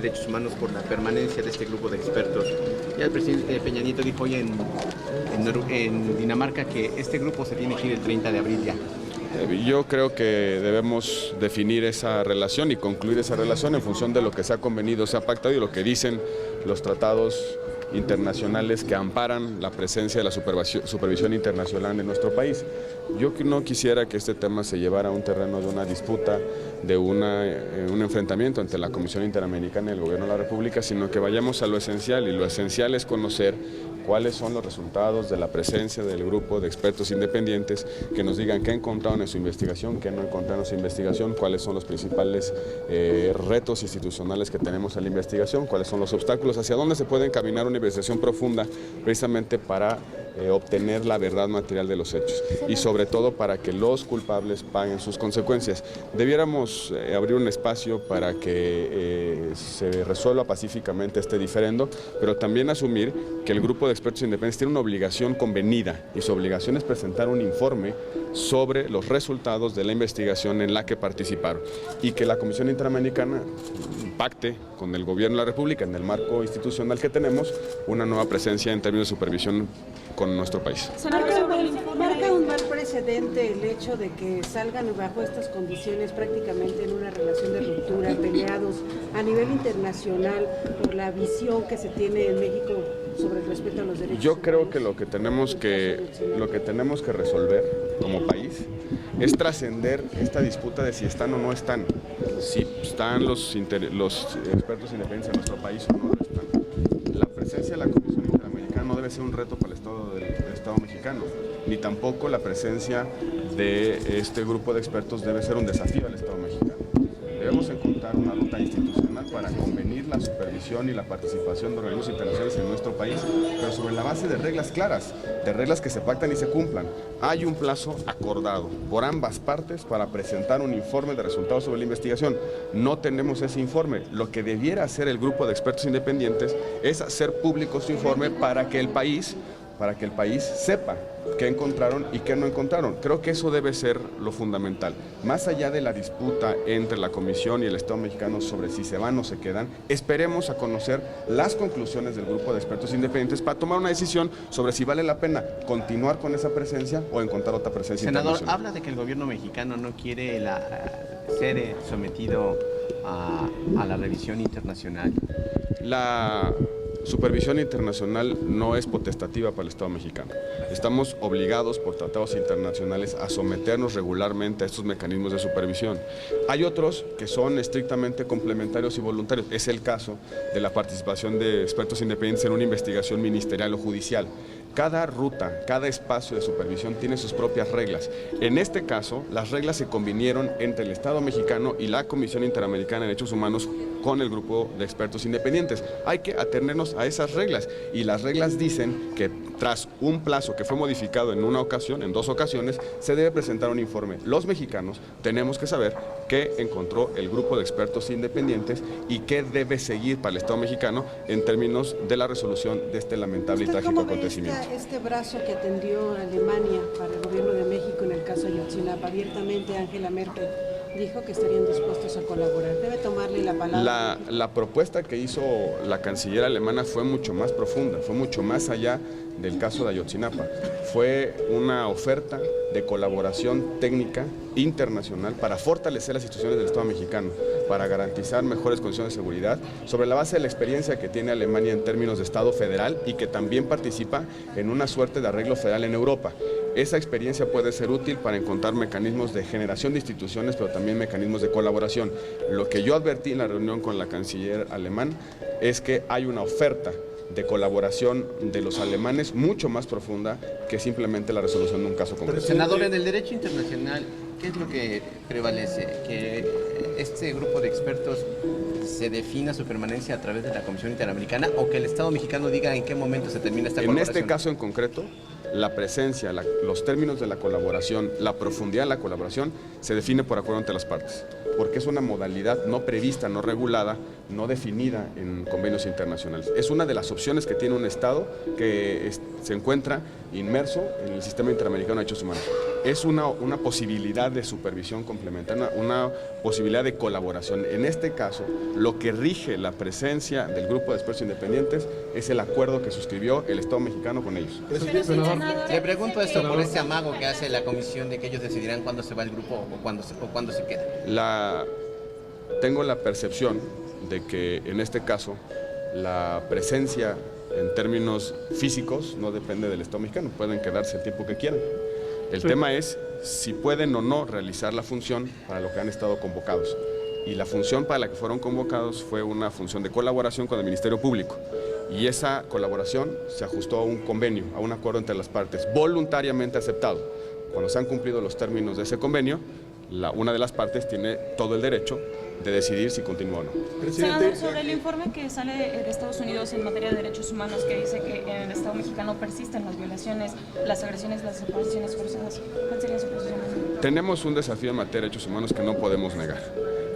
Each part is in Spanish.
Derechos Humanos por la permanencia de este grupo de expertos. Ya el presidente Peña Nieto dijo hoy en Dinamarca que este grupo se tiene que ir el 30 de abril ya. Yo creo que debemos definir esa relación y concluir esa relación en función de lo que se ha convenido, se ha pactado y lo que dicen los tratados internacionales que amparan la presencia de la supervisión internacional en nuestro país. Yo no quisiera que este tema se llevara a un terreno de una disputa, de un enfrentamiento entre la Comisión Interamericana y el Gobierno de la República, sino que vayamos a lo esencial, y lo esencial es conocer cuáles son los resultados de la presencia del grupo de expertos independientes, que nos digan qué encontraron en su investigación, qué no encontraron en su investigación, cuáles son los principales retos institucionales que tenemos en la investigación, cuáles son los obstáculos, hacia dónde se puede encaminar una investigación profunda precisamente para obtener la verdad material de los hechos y sobre todo para que los culpables paguen sus consecuencias. Debiéramos abrir un espacio para que se resuelva pacíficamente este diferendo, pero también asumir que el grupo de expertos independientes tiene una obligación convenida y su obligación es presentar un informe sobre los resultados de la investigación en la que participaron y que la Comisión Interamericana pacte con el Gobierno de la República en el marco institucional que tenemos una nueva presencia en términos de supervisión con nuestro país. Marca un mal precedente el hecho de que salgan bajo estas condiciones prácticamente en una relación de ruptura, peleados a nivel internacional por la visión que se tiene en México sobre el respeto a los derechos Yo humanos. creo que lo que tenemos que resolver como país es trascender esta disputa de si están o no están, si están los expertos independientes en nuestro país o no lo están. La presencia de la Comisión Interamericana no debe ser un reto para el Estado mexicano, ni tampoco la presencia de este grupo de expertos debe ser un desafío al Estado mexicano. Debemos encontrar una ruta institucional para convenir la supervisión y la participación de organismos internacionales en nuestro país, pero sobre la base de reglas claras, de reglas que se pactan y se cumplan. Hay un plazo acordado por ambas partes para presentar un informe de resultados sobre la investigación. No tenemos ese informe. Lo que debiera hacer el grupo de expertos independientes es hacer público su informe para que el país sepa qué encontraron y qué no encontraron. Creo que eso debe ser lo fundamental. Más allá de la disputa entre la Comisión y el Estado mexicano sobre si se van o se quedan, esperemos a conocer las conclusiones del grupo de expertos independientes para tomar una decisión sobre si vale la pena continuar con esa presencia o encontrar otra presencia internacional. internacional. Habla de que el gobierno mexicano no quiere ser sometido a la revisión internacional. La supervisión internacional no es potestativa para el Estado mexicano. Estamos obligados por tratados internacionales a someternos regularmente a estos mecanismos de supervisión. Hay otros que son estrictamente complementarios y voluntarios. Es el caso de la participación de expertos independientes en una investigación ministerial o judicial. Cada ruta, cada espacio de supervisión tiene sus propias reglas. En este caso, las reglas se convinieron entre el Estado mexicano y la Comisión Interamericana de Derechos Humanos con el grupo de expertos independientes. Hay que atenernos a esas reglas y las reglas dicen que tras un plazo que fue modificado en dos ocasiones, se debe presentar un informe. Los mexicanos tenemos que saber qué encontró el grupo de expertos independientes y qué debe seguir para el Estado mexicano en términos de la resolución de este lamentable y trágico acontecimiento. Este brazo que tendió Alemania para el gobierno de México en el caso de Ayotzinapa, abiertamente Angela Merkel dijo que estarían dispuestos a colaborar. Debe tomarle la palabra. La propuesta que hizo la canciller alemana fue mucho más profunda, fue mucho más allá del caso de Ayotzinapa. Fue una oferta de colaboración técnica internacional para fortalecer las instituciones del Estado mexicano, para garantizar mejores condiciones de seguridad, sobre la base de la experiencia que tiene Alemania en términos de Estado federal y que también participa en una suerte de arreglo federal en Europa. Esa experiencia puede ser útil para encontrar mecanismos de generación de instituciones, pero también mecanismos de colaboración. Lo que yo advertí en la reunión con la canciller alemán es que hay una oferta de colaboración de los alemanes mucho más profunda que simplemente la resolución de un caso concreto. Senador, en el derecho internacional, ¿qué es lo que prevalece? ¿Que este grupo de expertos se defina su permanencia a través de la Comisión Interamericana o que el Estado mexicano diga en qué momento se termina esta colaboración? En este caso en concreto, la presencia, los términos de la colaboración, la profundidad de la colaboración se define por acuerdo entre las partes, porque es una modalidad no prevista, no regulada, no definida en convenios internacionales. Es una de las opciones que tiene un Estado que se encuentra inmerso en el sistema interamericano de derechos humanos. es una posibilidad de supervisión complementaria, una posibilidad de colaboración. En este caso, lo que rige la presencia del grupo de expertos independientes es el acuerdo que suscribió el Estado mexicano con ellos. Le pregunto esto por este amago que hace la comisión de que ellos decidirán cuándo se va el grupo o cuándo se queda. Tengo la percepción de que en este caso la presencia en términos físicos no depende del Estado mexicano, pueden quedarse el tiempo que quieran. El tema es si pueden o no realizar la función para lo que han estado convocados. Y la función para la que fueron convocados fue una función de colaboración con el Ministerio Público. Y esa colaboración se ajustó a un convenio, a un acuerdo entre las partes, voluntariamente aceptado. Cuando se han cumplido los términos de ese convenio, una de las partes tiene todo el derecho de decidir si continúa o no. Senador, sobre el informe que sale de Estados Unidos en materia de derechos humanos que dice que en el Estado mexicano persisten las violaciones, las agresiones, las desapariciones forzadas, ¿cuál sería su posición? Tenemos un desafío en materia de derechos humanos que no podemos negar.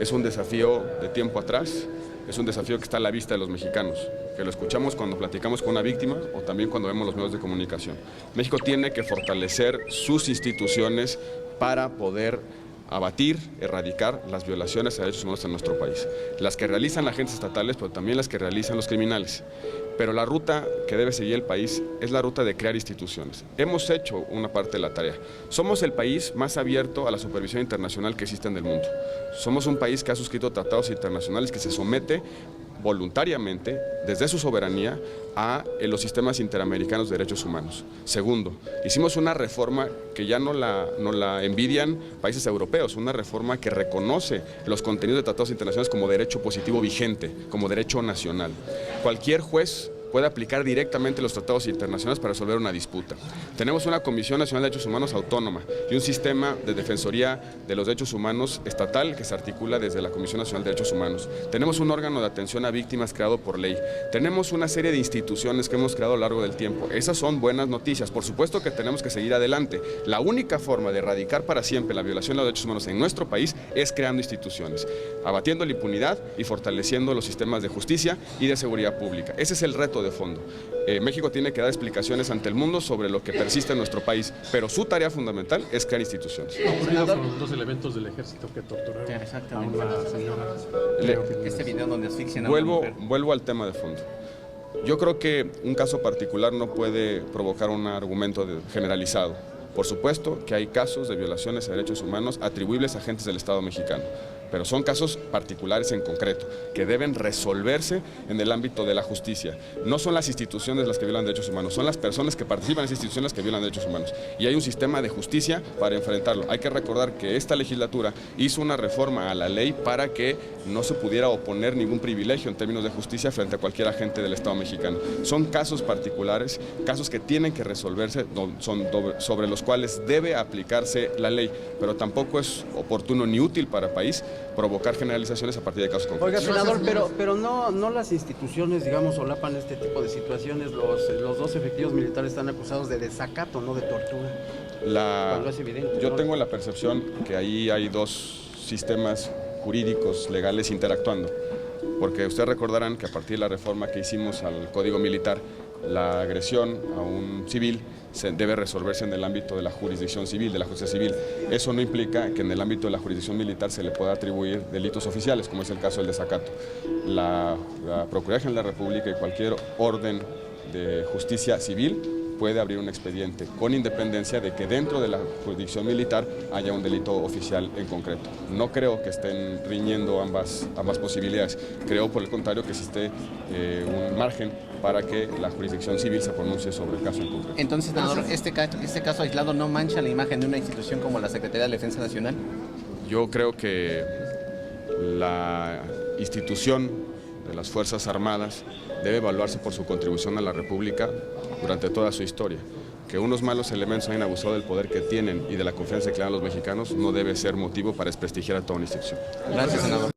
Es un desafío de tiempo atrás, es un desafío que está a la vista de los mexicanos, que lo escuchamos cuando platicamos con una víctima o también cuando vemos los medios de comunicación. México tiene que fortalecer sus instituciones para poder abatir, erradicar las violaciones a derechos humanos en nuestro país. Las que realizan agentes estatales, pero también las que realizan los criminales. Pero la ruta que debe seguir el país es la ruta de crear instituciones. Hemos hecho una parte de la tarea. Somos el país más abierto a la supervisión internacional que existe en el mundo. Somos un país que ha suscrito tratados internacionales, que se somete voluntariamente, desde su soberanía, a los sistemas interamericanos de derechos humanos. Segundo, hicimos una reforma que ya no la envidian países europeos, una reforma que reconoce los contenidos de tratados internacionales como derecho positivo vigente, como derecho nacional. Cualquier juez puede aplicar directamente los tratados internacionales para resolver una disputa. Tenemos una Comisión Nacional de Derechos Humanos autónoma y un sistema de defensoría de los derechos humanos estatal que se articula desde la Comisión Nacional de Derechos Humanos. Tenemos un órgano de atención a víctimas creado por ley. Tenemos una serie de instituciones que hemos creado a lo largo del tiempo. Esas son buenas noticias. Por supuesto que tenemos que seguir adelante. La única forma de erradicar para siempre la violación de los derechos humanos en nuestro país es creando instituciones, abatiendo la impunidad y fortaleciendo los sistemas de justicia y de seguridad pública. Ese es el reto de fondo. México tiene que dar explicaciones ante el mundo sobre lo que persiste en nuestro país, pero su tarea fundamental es crear instituciones. Son los dos elementos del ejército que torturaron a una señora. Este video donde asfixian a una mujer. Vuelvo al tema de fondo. Yo creo que un caso particular no puede provocar un argumento generalizado. Por supuesto que hay casos de violaciones a derechos humanos atribuibles a agentes del Estado mexicano, pero son casos particulares en concreto, que deben resolverse en el ámbito de la justicia. No son las instituciones las que violan derechos humanos, son las personas que participan en esas instituciones las que violan derechos humanos. Y hay un sistema de justicia para enfrentarlo. Hay que recordar que esta legislatura hizo una reforma a la ley para que no se pudiera oponer ningún privilegio en términos de justicia frente a cualquier agente del Estado mexicano. Son casos particulares, casos que tienen que resolverse, sobre los cuales debe aplicarse la ley, pero tampoco es oportuno ni útil para el país provocar generalizaciones a partir de casos concretos. Oiga, senador, pero no las instituciones, digamos, solapan este tipo de situaciones. Los dos efectivos militares están acusados de desacato, no de tortura. Cuando es evidente, yo ¿no? tengo la percepción que ahí hay dos sistemas jurídicos, legales interactuando, porque ustedes recordarán que a partir de la reforma que hicimos al Código Militar, la agresión a un civil debe resolverse en el ámbito de la jurisdicción civil, de la justicia civil. Eso no implica que en el ámbito de la jurisdicción militar se le pueda atribuir delitos oficiales, como es el caso del desacato. La Procuraduría General de la República y cualquier orden de justicia civil puede abrir un expediente con independencia de que dentro de la jurisdicción militar haya un delito oficial en concreto. No creo que estén riñendo ambas posibilidades. Creo, por el contrario, que existe un margen para que la jurisdicción civil se pronuncie sobre el caso en concreto. Entonces, senador, ¿este caso aislado no mancha la imagen de una institución como la Secretaría de Defensa Nacional? Yo creo que la institución de las Fuerzas Armadas debe evaluarse por su contribución a la República durante toda su historia. Que unos malos elementos hayan abusado del poder que tienen y de la confianza que le dan los mexicanos no debe ser motivo para desprestigiar a toda una institución. Gracias, senador.